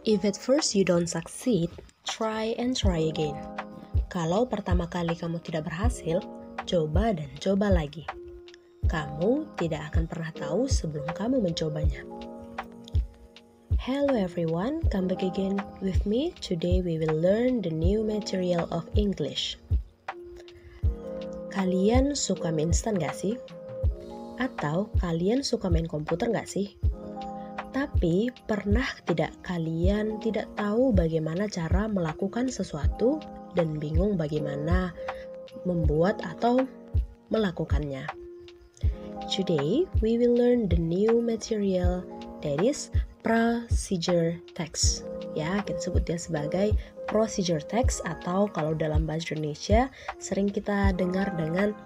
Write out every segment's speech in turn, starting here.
If at first you don't succeed, try and try again. Kalau pertama kali kamu tidak berhasil, coba dan coba lagi. Kamu tidak akan pernah tahu sebelum kamu mencobanya. Hello everyone, come back again with me. Today we will learn the new material of English. Kalian suka mie instan gak sih? Atau kalian suka main komputer gak sih? Tapi pernah tidak kalian tidak tahu bagaimana cara melakukan sesuatu dan bingung bagaimana membuat atau melakukannya? Today we will learn the new material that is procedure text. Ya, kita sebut dia sebagai procedure text atau kalau dalam bahasa Indonesia sering kita dengar dengan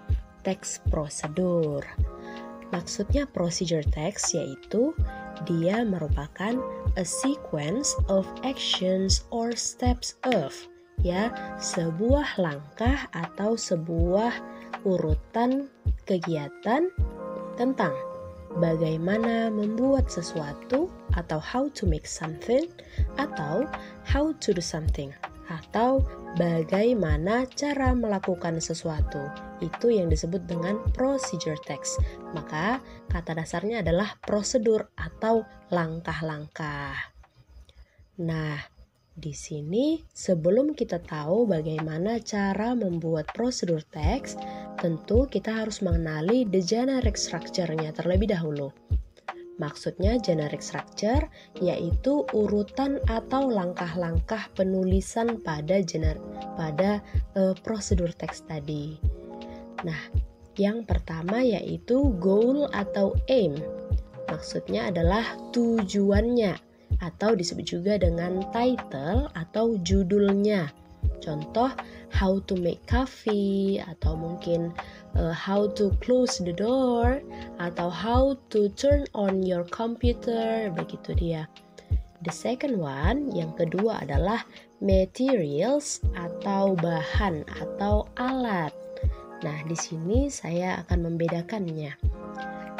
teks prosedur. Maksudnya procedure text yaitu dia merupakan a sequence of actions or steps of, ya, sebuah langkah atau sebuah urutan kegiatan tentang bagaimana membuat sesuatu atau how to make something atau how to do something atau bagaimana cara melakukan sesuatu. Itu yang disebut dengan procedure text. Maka kata dasarnya adalah prosedur atau langkah-langkah. Nah, di sini sebelum kita tahu bagaimana cara membuat prosedur teks, tentu kita harus mengenali the generic structure-nya terlebih dahulu. Maksudnya generic structure yaitu urutan atau langkah-langkah penulisan pada prosedur teks tadi. Nah, yang pertama yaitu goal atau aim. Maksudnya adalah tujuannya atau disebut juga dengan title atau judulnya. Contoh, how to make coffee atau mungkin how to close the door atau how to turn on your computer, begitu dia. The second one, yang kedua adalah materials atau bahan atau alat. Nah, di sini saya akan membedakannya.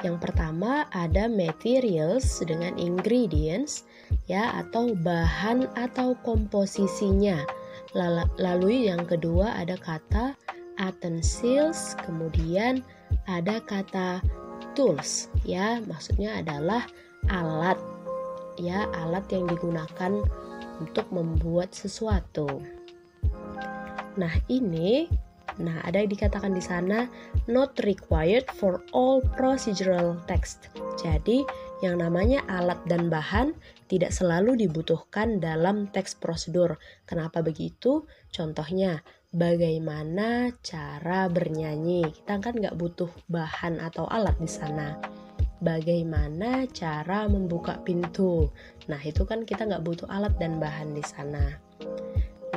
Yang pertama ada materials dengan ingredients, ya, atau bahan atau komposisinya. Lalu yang kedua ada kata utensils, kemudian ada kata tools, ya, maksudnya adalah alat, ya, alat yang digunakan untuk membuat sesuatu. Nah, ada dikatakan di sana not required for all procedural text. Jadi, yang namanya alat dan bahan tidak selalu dibutuhkan dalam teks prosedur. Kenapa begitu? Contohnya, bagaimana cara bernyanyi. Kita kan nggak butuh bahan atau alat di sana. Bagaimana cara membuka pintu. Nah, itu kan kita nggak butuh alat dan bahan di sana.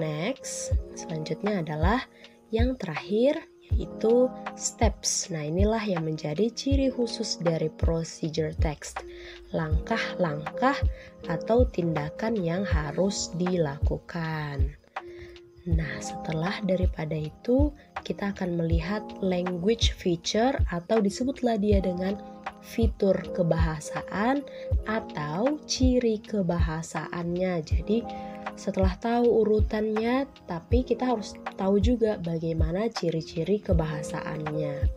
Next, selanjutnya adalah yang terakhir yaitu steps. Nah, inilah yang menjadi ciri khusus dari procedure text. Langkah-langkah atau tindakan yang harus dilakukan. Nah, setelah daripada itu, kita akan melihat language feature atau disebutlah dia dengan fitur kebahasaan atau ciri kebahasaannya. Jadi, setelah tahu urutannya, tapi kita harus tahu juga bagaimana ciri-ciri kebahasaannya.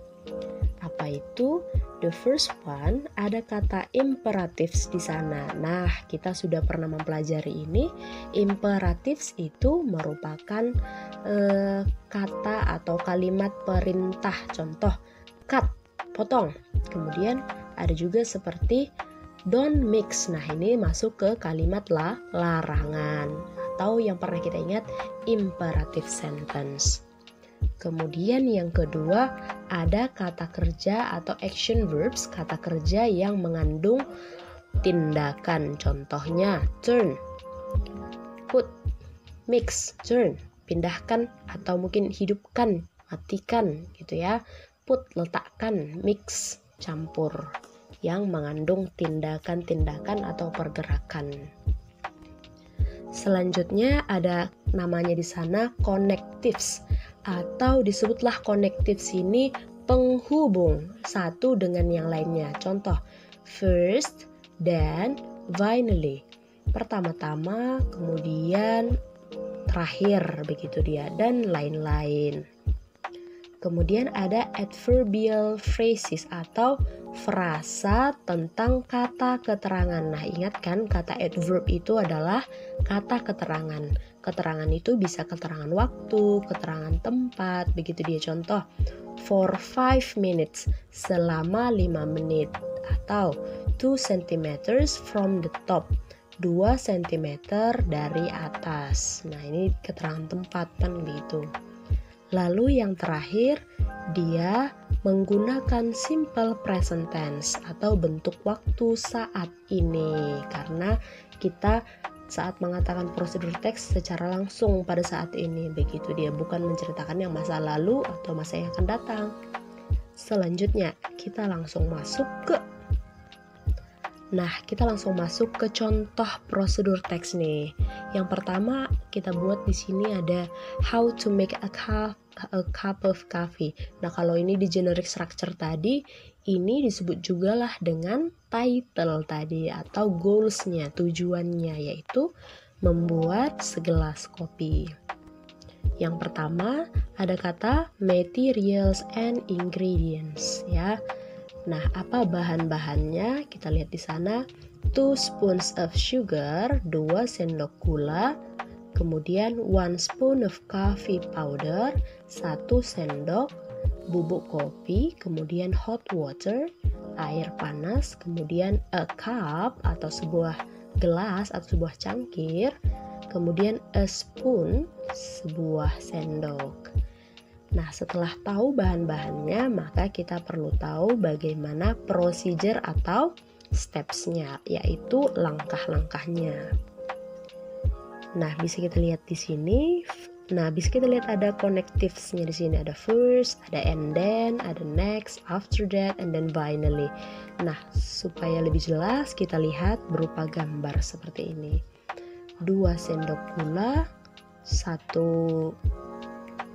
Apa itu? The first one, ada kata imperatives di sana. Nah, kita sudah pernah mempelajari ini. Imperatives itu merupakan kata atau kalimat perintah. Contoh, cut, potong. Kemudian ada juga seperti don't mix. Nah, ini masuk ke kalimat larangan atau yang pernah kita ingat imperative sentence. Kemudian yang kedua ada kata kerja atau action verbs, kata kerja yang mengandung tindakan. Contohnya turn, put, mix, turn, pindahkan atau mungkin hidupkan, matikan gitu ya. Put, letakkan, mix, campur, yang mengandung tindakan-tindakan atau pergerakan. Selanjutnya ada namanya di sana connectives atau disebutlah connectives ini penghubung satu dengan yang lainnya. Contoh, first, then, finally. pertama-tama, kemudian terakhir, begitu dia, dan lain-lain. Kemudian ada adverbial phrases atau frasa tentang kata keterangan. Nah, ingat kan kata adverb itu adalah kata keterangan. Keterangan itu bisa keterangan waktu, keterangan tempat, begitu dia. Contoh, for 5 minutes, selama 5 menit, atau 2 centimeters from the top, 2 cm dari atas. Nah, ini keterangan tempat kan gitu. Lalu yang terakhir, dia menggunakan simple present tense atau bentuk waktu saat ini, karena kita saat mengatakan prosedur teks secara langsung pada saat ini, begitu dia, bukan menceritakan yang masa lalu atau masa yang akan datang. Selanjutnya kita langsung masuk ke contoh prosedur teks nih. Yang pertama kita buat di sini ada how to make a cup of coffee. Nah, kalau ini di generic structure tadi, ini disebut juga lah dengan title tadi atau goals-nya, tujuannya, yaitu membuat segelas kopi. Yang pertama ada kata materials and ingredients ya. Nah, apa bahan-bahannya? Kita lihat di sana, 2 spoons of sugar, 2 sendok gula, kemudian 1 spoon of coffee powder, 1 sendok bubuk kopi, kemudian hot water, air panas, kemudian a cup atau sebuah gelas atau sebuah cangkir, kemudian a spoon, sebuah sendok. Nah, setelah tahu bahan-bahannya, maka kita perlu tahu bagaimana procedure atau steps-nya, yaitu langkah-langkahnya. Nah, bisa kita lihat di sini. Nah, bisa kita lihat ada connectives-nya di sini. Ada first, ada and then, ada next, after that, and then finally. Nah, supaya lebih jelas, kita lihat berupa gambar seperti ini. 2 sendok gula, 1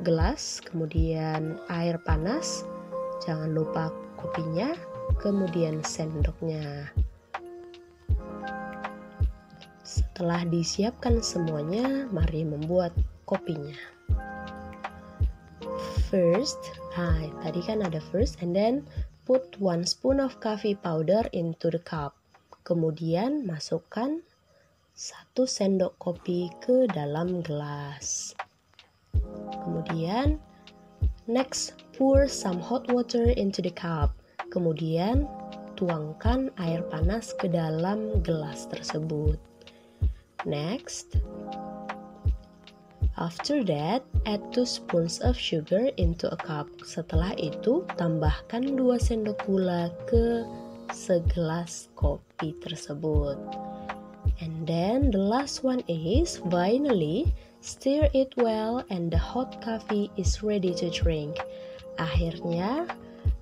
gelas, kemudian air panas, jangan lupa kopinya, kemudian sendoknya. Setelah disiapkan semuanya, mari membuat kopinya. First, tadi kan ada first, and then put 1 spoon of coffee powder into the cup. Kemudian masukkan 1 sendok kopi ke dalam gelas. Kemudian next, pour some hot water into the cup. Kemudian tuangkan air panas ke dalam gelas tersebut. Next, after that, add 2 spoons of sugar into a cup. Setelah itu, tambahkan 2 sendok gula ke segelas kopi tersebut. And then the last one is finally, stir it well and the hot coffee is ready to drink. Akhirnya,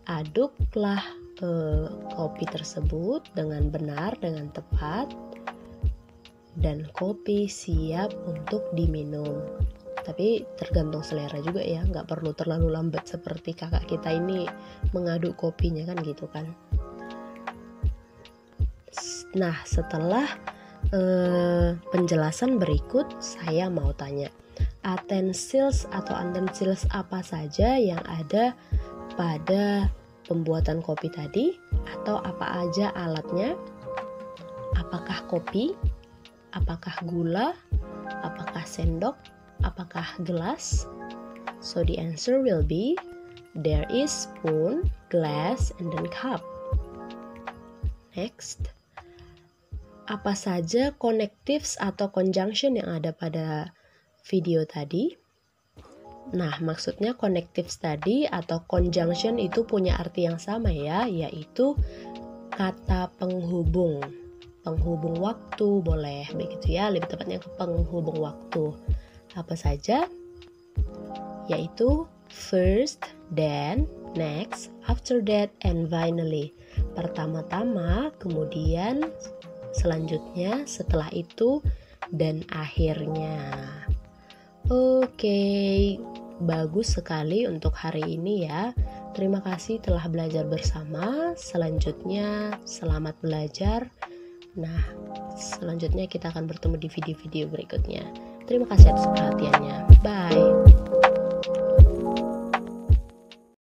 aduklah kopi tersebut dengan benar, dengan tepat, dan kopi siap untuk diminum. Tapi tergantung selera juga ya, nggak perlu terlalu lambat seperti kakak kita ini mengaduk kopinya kan gitu kan. Nah, setelah penjelasan berikut, saya mau tanya, utensils atau utensils apa saja yang ada pada pembuatan kopi tadi, atau apa aja alatnya? Apakah kopi? Apakah gula? Apakah sendok? Apakah gelas? So the answer will be, there is spoon, glass, and then cup. Next, apa saja connectives atau conjunction yang ada pada video tadi? Nah, maksudnya connectives tadi atau conjunction itu punya arti yang sama ya, yaitu kata penghubung. Penghubung waktu boleh begitu ya, lebih tepatnya ke penghubung waktu. Apa saja? Yaitu first, then, next, after that, and finally. Pertama-tama, kemudian selanjutnya, setelah itu, dan akhirnya. Oke, bagus sekali untuk hari ini ya. Terima kasih telah belajar bersama. Selanjutnya, selamat belajar. Nah, selanjutnya kita akan bertemu di video-video berikutnya. Terima kasih atas perhatiannya.